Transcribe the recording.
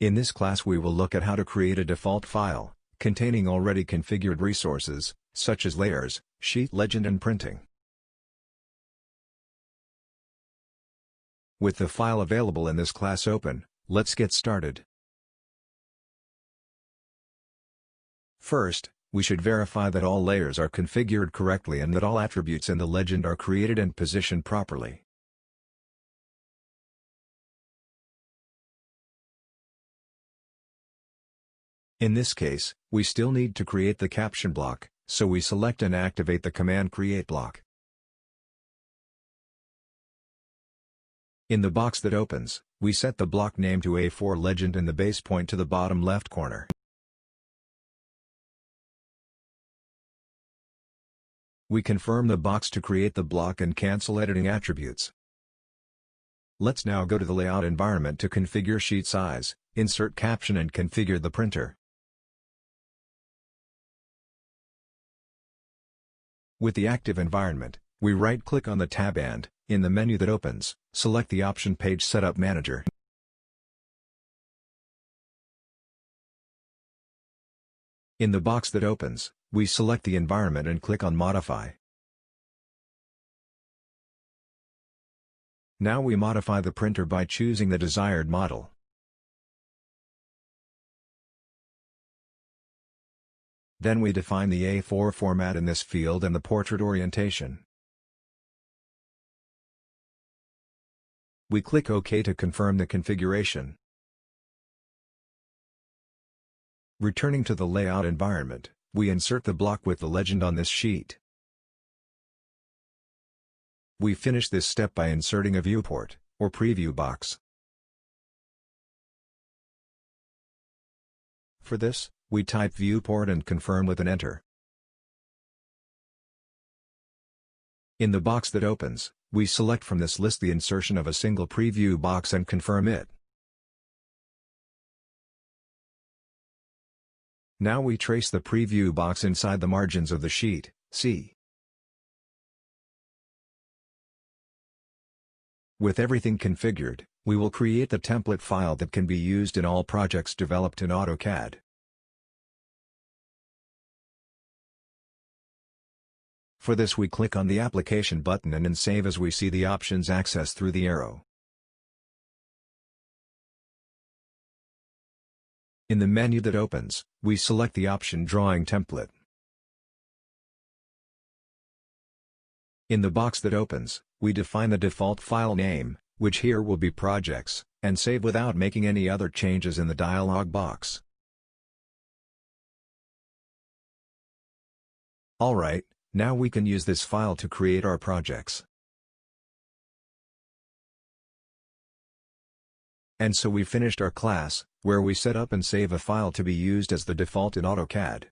In this class we will look at how to create a default file, containing already configured resources, such as layers, sheet legend and printing. With the file available in this class open, let's get started. First, we should verify that all layers are configured correctly and that all attributes in the legend are created and positioned properly. In this case, we still need to create the caption block, so we select and activate the command create block. In the box that opens, we set the block name to A4 legend and the base point to the bottom left corner. We confirm the box to create the block and cancel editing attributes. Let's now go to the layout environment to configure sheet size, insert caption and configure the printer. With the active environment, we right-click on the tab and, in the menu that opens, select the option Page Setup Manager. In the box that opens, we select the environment and click on Modify. Now we modify the printer by choosing the desired model. Then we define the A4 format in this field and the portrait orientation. We click OK to confirm the configuration. Returning to the layout environment, we insert the block with the legend on this sheet. We finish this step by inserting a viewport, or preview box. For this, we type viewport and confirm with an enter. In the box that opens, we select from this list the insertion of a single preview box and confirm it. Now we trace the preview box inside the margins of the sheet, C. With everything configured, we will create the template file that can be used in all projects developed in AutoCAD. For this we click on the Application button and in Save as we see the options access through the arrow. In the menu that opens, we select the option Drawing Template. In the box that opens, we define the default file name, which here will be Projects, and save without making any other changes in the dialog box. Alright, now we can use this file to create our projects. And so we finished our class, where we set up and save a file to be used as the default in AutoCAD.